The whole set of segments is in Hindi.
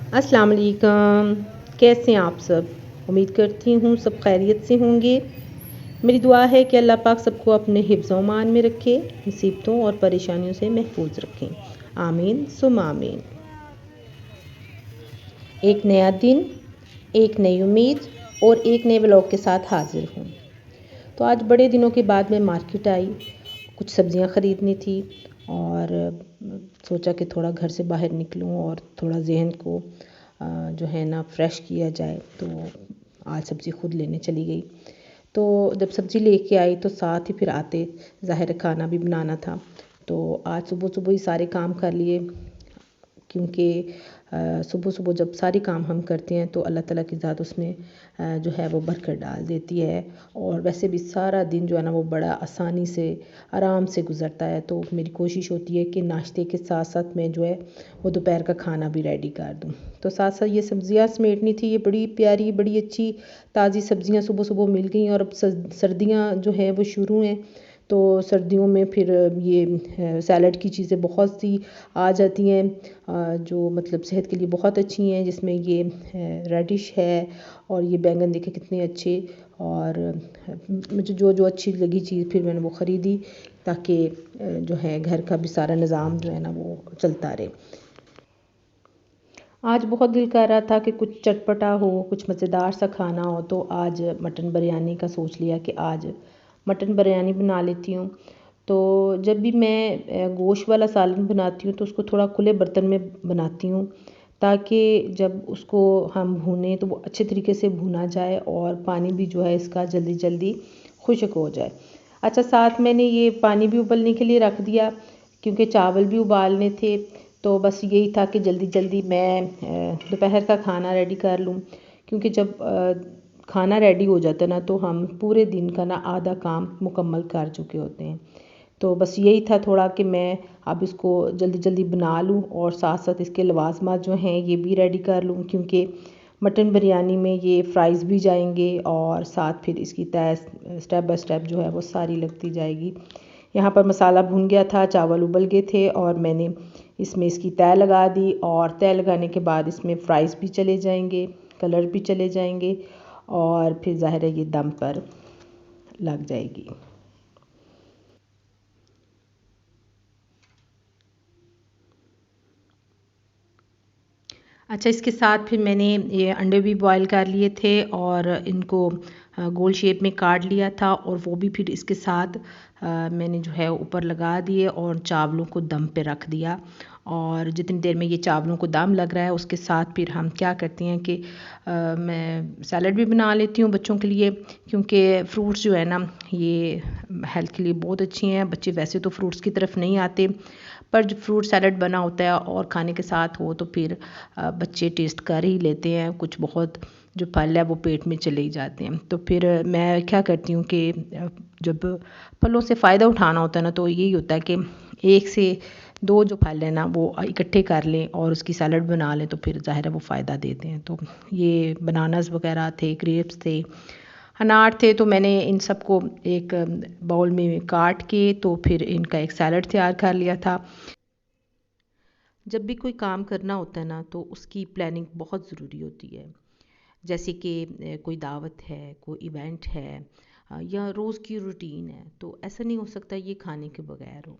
अस्सलाम वालेकुम। कैसे हैं आप सब? उम्मीद करती हूँ सब खैरियत से होंगे। मेरी दुआ है कि अल्लाह पाक सबको अपने हिफ्ज़ व अमान में रखे, मुसीबतों और परेशानियों से महफूज रखें। आमीन सुम आमीन। एक नया दिन, एक नई उम्मीद और एक नए व्लॉग के साथ हाजिर हूँ। तो आज बड़े दिनों के बाद मैं मार्केट आई, कुछ सब्जियां ख़रीदनी थी और सोचा कि थोड़ा घर से बाहर निकलूं और थोड़ा जहन को जो है ना फ्रेश किया जाए। तो आज सब्ज़ी खुद लेने चली गई। तो जब सब्ज़ी लेके आई तो साथ ही फिर आते ज़ाहिर खाना भी बनाना था। तो आज सुबह सुबह ही सारे काम कर लिए, क्योंकि सुबह सुबह जब सारे काम हम करते हैं तो अल्लाह ताला की ज़ात उसमें जो है वो बरकत डाल देती है। और वैसे भी सारा दिन जो है ना वो बड़ा आसानी से आराम से गुज़रता है। तो मेरी कोशिश होती है कि नाश्ते के साथ साथ मैं जो है वो दोपहर का खाना भी रेडी कर दूँ। तो साथ साथ ये सब्ज़ियाँ समेटनी थी। ये बड़ी प्यारी बड़ी अच्छी ताज़ी सब्ज़ियाँ सुबह सुबह मिल गई और अब सर्दियाँ जो हैं वो शुरू हैं। तो सर्दियों में फिर ये सैलड की चीज़ें बहुत सी आ जाती हैं जो मतलब सेहत के लिए बहुत अच्छी हैं, जिसमें ये रेडिश है और ये बैंगन देखे कितने अच्छे। और मुझे जो जो अच्छी लगी चीज़ फिर मैंने वो ख़रीदी, ताकि जो है घर का भी सारा निज़ाम जो है ना वो चलता रहे। आज बहुत दिल कर रहा था कि कुछ चटपटा हो, कुछ मज़ेदार सा खाना हो। तो आज मटन बिरयानी का सोच लिया कि आज मटन बिरयानी बना लेती हूँ। तो जब भी मैं गोश्त वाला सालन बनाती हूँ तो उसको थोड़ा खुले बर्तन में बनाती हूँ, ताकि जब उसको हम भूनें तो वो अच्छे तरीके से भुना जाए और पानी भी जो है इसका जल्दी जल्दी खुश्क हो जाए। अच्छा, साथ मैंने ये पानी भी उबलने के लिए रख दिया, क्योंकि चावल भी उबालने थे। तो बस यही था कि जल्दी जल्दी मैं दोपहर का खाना रेडी कर लूँ, क्योंकि जब खाना रेडी हो जाता है ना तो हम पूरे दिन का ना आधा काम मुकम्मल कर चुके होते हैं। तो बस यही था थोड़ा कि मैं अब इसको जल्दी जल्दी बना लूँ और साथ साथ इसके लवाजमात जो हैं ये भी रेडी कर लूँ, क्योंकि मटन बिरयानी में ये फ्राइज़ भी जाएंगे और साथ फिर इसकी तय स्टेप बाय स्टेप जो है वो सारी लगती जाएगी। यहाँ पर मसाला भुन गया था, चावल उबल गए थे और मैंने इसमें इसकी तय लगा दी। और तय लगाने के बाद इसमें फ्राइज़ भी चले जाएंगे, कलर भी चले जाएंगे और फिर ज़ाहिर है ये दम पर लग जाएगी। अच्छा, इसके साथ फिर मैंने ये अंडे भी बॉईल कर लिए थे और इनको गोल शेप में काट लिया था और वो भी फिर इसके साथ मैंने जो है ऊपर लगा दिए और चावलों को दम पे रख दिया। और जितनी देर में ये चावलों को दम लग रहा है उसके साथ फिर हम क्या करते हैं कि मैं सैलड भी बना लेती हूँ बच्चों के लिए, क्योंकि फ्रूट्स जो है ना ये हेल्थ के लिए बहुत अच्छी हैं। बच्चे वैसे तो फ्रूट्स की तरफ नहीं आते, पर जब फ्रूट सैलड बना होता है और खाने के साथ हो तो फिर बच्चे टेस्ट कर ही लेते हैं। कुछ बहुत जो फल है वो पेट में चले ही जाते हैं। तो फिर मैं क्या करती हूँ कि जब फलों से फ़ायदा उठाना होता है ना तो यही होता है कि एक से दो जो फल है ना वो इकट्ठे कर लें और उसकी सैलड बना लें, तो फिर ज़ाहिर है वो फ़ायदा देते हैं। तो ये बनानास वगैरह थे, ग्रेप्स थे, अनार थे। तो मैंने इन सबको एक बाउल में काट के तो फिर इनका एक सैलड तैयार कर लिया था। जब भी कोई काम करना होता है ना तो उसकी प्लानिंग बहुत ज़रूरी होती है। जैसे कि कोई दावत है, कोई इवेंट है, या रोज़ की रूटीन है, तो ऐसा नहीं हो सकता ये खाने के बगैर हो।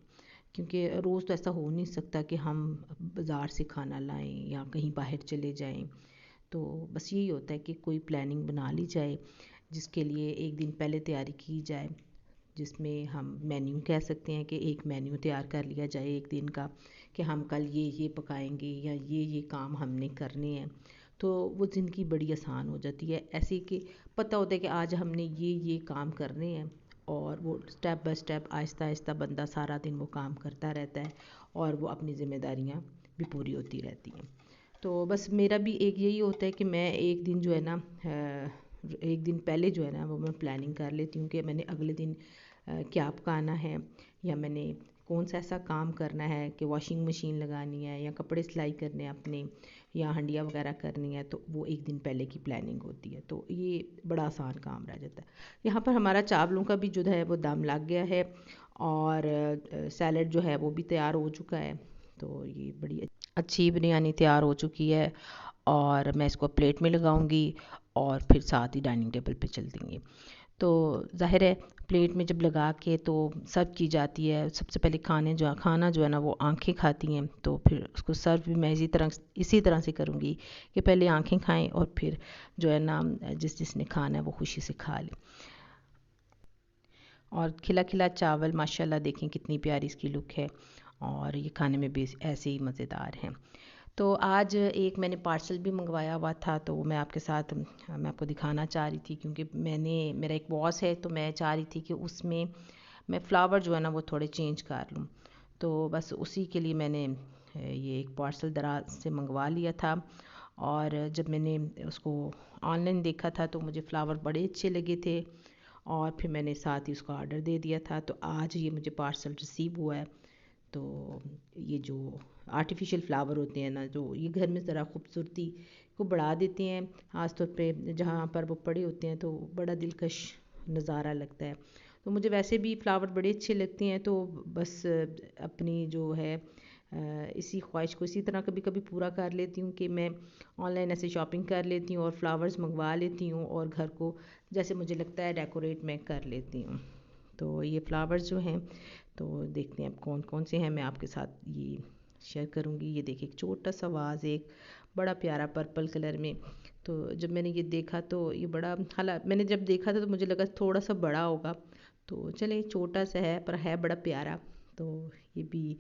क्योंकि रोज़ तो ऐसा हो नहीं सकता कि हम बाज़ार से खाना लाएं या कहीं बाहर चले जाएं। तो बस यही होता है कि कोई प्लानिंग बना ली जाए, जिसके लिए एक दिन पहले तैयारी की जाए, जिसमें हम मेन्यू कह सकते हैं कि एक मेन्यू तैयार कर लिया जाए एक दिन का, कि हम कल ये पकाएंगे या ये काम हमने करने हैं। तो वो ज़िंदगी बड़ी आसान हो जाती है, ऐसे कि पता होता है कि आज हमने ये काम करने हैं। और वो step by step Aahista Aahista बंदा सारा दिन वो काम करता रहता है और वो अपनी ज़िम्मेदारियाँ भी पूरी होती रहती हैं। तो बस मेरा भी एक यही होता है कि मैं एक दिन जो है ना एक दिन पहले जो है ना वो मैं प्लानिंग कर लेती हूँ कि मैंने अगले दिन क्या पकाना है, या मैंने कौन सा ऐसा काम करना है कि वॉशिंग मशीन लगानी है या कपड़े सिलाई करने हैं अपने, या हंडिया वगैरह करनी है। तो वो एक दिन पहले की प्लानिंग होती है, तो ये बड़ा आसान काम रह जाता है। यहाँ पर हमारा चावलों का भी जो है वो दम लग गया है और सैलड जो है वो भी तैयार हो चुका है। तो ये बड़ी अच्छी बिरयानी तैयार हो चुकी है। और मैं इसको प्लेट में लगाऊंगी और फिर साथ ही डाइनिंग टेबल पे चल देंगे। तो ज़ाहिर है प्लेट में जब लगा के तो सर्व की जाती है, सबसे पहले खाना जो है ना वो आंखें खाती हैं, तो फिर उसको सर्व भी मैं इसी तरह से करूँगी कि पहले आंखें खाएं और फिर जो है ना जिसने खाना है वो खुशी से खा ले। और खिला खिला चावल माशाल्लाह देखें कितनी प्यारी इसकी लुक है, और ये खाने में भी ऐसे ही मज़ेदार हैं। तो आज एक मैंने पार्सल भी मंगवाया हुआ था, तो मैं आपको दिखाना चाह रही थी, क्योंकि मेरा एक बॉस है, तो मैं चाह रही थी कि उसमें मैं फ़्लावर जो है ना वो थोड़े चेंज कर लूँ। तो बस उसी के लिए मैंने ये एक पार्सल दराज से मंगवा लिया था। और जब मैंने उसको ऑनलाइन देखा था तो मुझे फ़्लावर बड़े अच्छे लगे थे, और फिर मैंने साथ ही उसका ऑर्डर दे दिया था। तो आज ये मुझे पार्सल रिसीव हुआ है। तो ये जो आर्टिफिशियल फ्लावर होते हैं ना, जो ये घर में ज़रा खूबसूरती को बढ़ा देते हैं, ख़ासतौर पे जहाँ पर वो पड़े होते हैं तो बड़ा दिलकश नज़ारा लगता है। तो मुझे वैसे भी फ्लावर बड़े अच्छे लगते हैं, तो बस अपनी जो है इसी ख्वाहिश को इसी तरह कभी कभी पूरा कर लेती हूँ कि मैं ऑनलाइन ऐसे शॉपिंग कर लेती हूँ और फ्लावर्स मंगवा लेती हूँ, और घर को जैसे मुझे लगता है डेकोरेट मैं कर लेती हूँ। तो ये फ्लावर्स जो हैं, तो देखते हैं अब कौन कौन से हैं, मैं आपके साथ ये शेयर करूँगी। ये देखिए एक छोटा सा वाज, एक बड़ा प्यारा पर्पल कलर में। तो जब मैंने ये देखा तो ये बड़ा, हालांकि मैंने जब देखा था तो मुझे लगा थोड़ा सा बड़ा होगा, तो चले छोटा सा है पर है बड़ा प्यारा। तो ये भी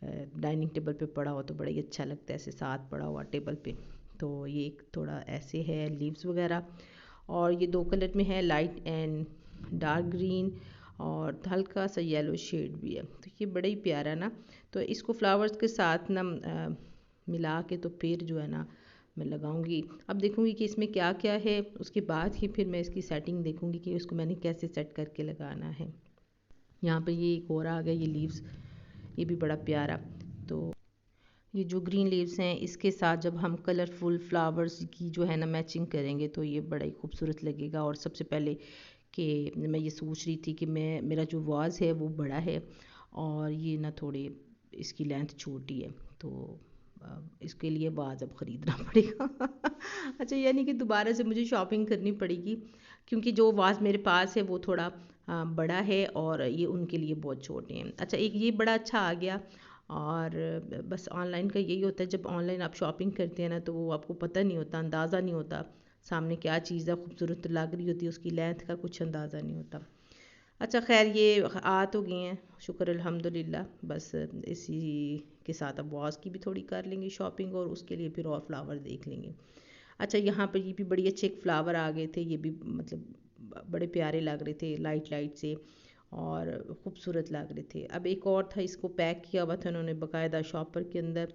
डाइनिंग टेबल पे पड़ा हो तो बड़ा ही अच्छा लगता है, ऐसे साथ पड़ा हुआ टेबल पे। तो ये एक थोड़ा ऐसे है लीव्स वगैरह, और ये दो कलर में है, लाइट एंड डार्क ग्रीन, और हल्का सा येलो शेड भी है। तो ये बड़ा ही प्यारा ना, तो इसको फ्लावर्स के साथ ना मिला के तो फिर जो है ना मैं लगाऊंगी। अब देखूंगी कि इसमें क्या क्या है, उसके बाद ही फिर मैं इसकी सेटिंग देखूंगी कि उसको मैंने कैसे सेट करके लगाना है। यहाँ पे ये एक और आ गया, ये लीव्स, ये भी बड़ा प्यारा। तो ये जो ग्रीन लीव्स हैं इसके साथ जब हम कलरफुल फ्लावर्स की जो है ना मैचिंग करेंगे तो ये बड़ा ही खूबसूरत लगेगा। और सबसे पहले कि मैं ये सोच रही थी कि मेरा जो वाज है वो बड़ा है, और ये ना थोड़े इसकी लेंथ छोटी है, तो इसके लिए वाज अब ख़रीदना पड़ेगा। अच्छा, यानी कि दोबारा से मुझे शॉपिंग करनी पड़ेगी, क्योंकि जो वाज मेरे पास है वो थोड़ा बड़ा है और ये उनके लिए बहुत छोटे हैं। अच्छा, एक ये बड़ा अच्छा आ गया। और बस ऑनलाइन का यही होता है, जब ऑनलाइन आप शॉपिंग करते हैं ना तो वो आपको पता नहीं होता, अंदाज़ा नहीं होता सामने क्या चीज़ है, खूबसूरत लग रही होती है, उसकी लेंथ का कुछ अंदाज़ा नहीं होता। अच्छा खैर, ये आ तो गए हैं, शुक्र अल्हम्दुलिल्लाह। बस इसी के साथ अब वॉस की भी थोड़ी कर लेंगे शॉपिंग, और उसके लिए फिर और फ्लावर देख लेंगे। अच्छा, यहाँ पर ये भी बड़ी अच्छे एक फ्लावर आ गए थे, ये भी मतलब बड़े प्यारे लग रहे थे, लाइट लाइट से और ख़ूबसूरत लग रहे थे। अब एक और था, इसको पैक किया हुआ था उन्होंने बाकायदा शॉपर के अंदर,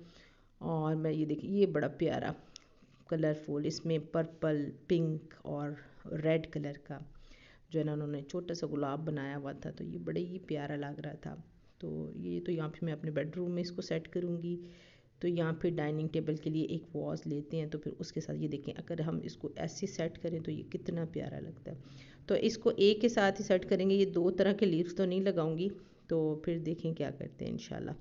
और मैं ये देखिए ये बड़ा प्यारा कलरफुल, इसमें पर्पल, पिंक और रेड कलर का जो है ना उन्होंने छोटा सा गुलाब बनाया हुआ था, तो ये बड़े ही प्यारा लग रहा था। तो ये तो यहाँ पे मैं अपने बेडरूम में इसको सेट करूँगी। तो यहाँ पे डाइनिंग टेबल के लिए एक वॉज लेते हैं, तो फिर उसके साथ ये देखें, अगर हम इसको ऐसे सेट करें तो ये कितना प्यारा लगता है। तो इसको एक के साथ ही सेट करेंगे, ये दो तरह के लीव्स तो नहीं लगाऊंगी, तो फिर देखें क्या करते हैं इंशाल्लाह।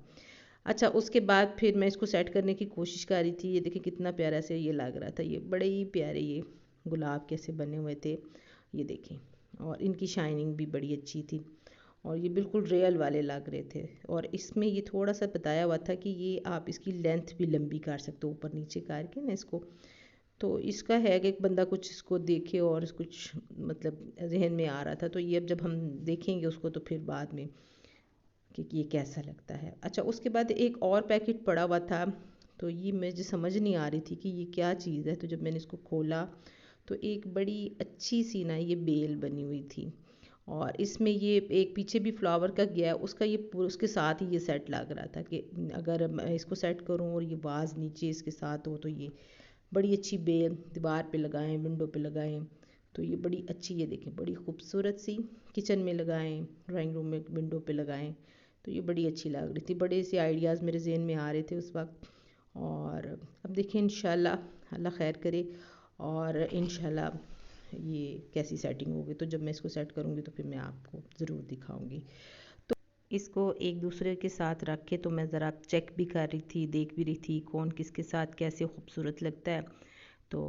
अच्छा, उसके बाद फिर मैं इसको सेट करने की कोशिश कर रही थी, ये देखें कितना प्यारा से ये लग रहा था, ये बड़े ही प्यारे ये गुलाब कैसे बने हुए थे, ये देखें। और इनकी शाइनिंग भी बड़ी अच्छी थी, और ये बिल्कुल रियल वाले लग रहे थे। और इसमें ये थोड़ा सा बताया हुआ था कि ये आप इसकी लेंथ भी लंबी कर सकते हो, ऊपर नीचे करके ना इसको। तो इसका है कि एक बंदा कुछ इसको देखे और कुछ मतलब जहन में आ रहा था, तो ये अब जब हम देखेंगे उसको तो फिर बाद में कि ये कैसा लगता है। अच्छा, उसके बाद एक और पैकेट पड़ा हुआ था, तो ये मुझे समझ नहीं आ रही थी कि ये क्या चीज़ है। तो जब मैंने इसको खोला तो एक बड़ी अच्छी सी ना ये बेल बनी हुई थी, और इसमें ये एक पीछे भी फ्लावर का गया, उसका ये उसके साथ ही ये सेट लग रहा था कि अगर मैं इसको सेट करूं और ये वाज नीचे इसके साथ हो तो ये बड़ी अच्छी बेल दीवार पे लगाएं, विंडो पे लगाएं, तो ये बड़ी अच्छी, ये देखें बड़ी खूबसूरत सी किचन में लगाएं, ड्राइंग रूम में विंडो पे लगाएं, तो ये बड़ी अच्छी लग रही थी। बड़े से आइडियाज़ मेरे जहन में आ रहे थे उस वक्त। और अब देखें इंशाल्लाह अल्लाह खैर करे, और इंशाल्लाह ये कैसी सेटिंग होगी, तो जब मैं इसको सेट करूँगी तो फिर मैं आपको ज़रूर दिखाऊँगी। इसको एक दूसरे के साथ रख के तो मैं ज़रा चेक भी कर रही थी, देख भी रही थी कौन किसके साथ कैसे खूबसूरत लगता है। तो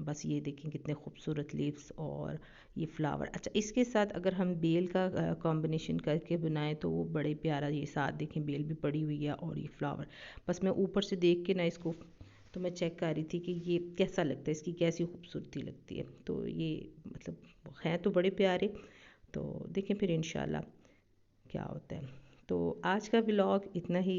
बस ये देखें कितने खूबसूरत लीव्स और ये फ्लावर। अच्छा, इसके साथ अगर हम बेल का कॉम्बिनेशन करके बनाएं तो वो बड़े प्यारा, ये साथ देखें बेल भी पड़ी हुई है और ये फ्लावर। बस मैं ऊपर से देख के ना इसको तो मैं चेक कर रही थी कि ये कैसा लगता है, इसकी कैसी खूबसूरती लगती है। तो ये मतलब हैं तो बड़े प्यारे। तो देखें फिर इंशाल्लाह क्या होता है। तो आज का व्लॉग इतना ही।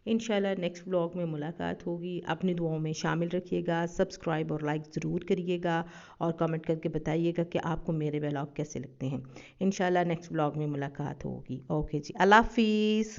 इंशाल्लाह नेक्स्ट व्लॉग में मुलाकात होगी। अपनी दुआओं में शामिल रखिएगा, सब्सक्राइब और लाइक ज़रूर करिएगा और कमेंट करके बताइएगा कि आपको मेरे व्लॉग कैसे लगते हैं। इंशाल्लाह नेक्स्ट व्लॉग में मुलाकात होगी। ओके जी, अल्लाह हाफिज़।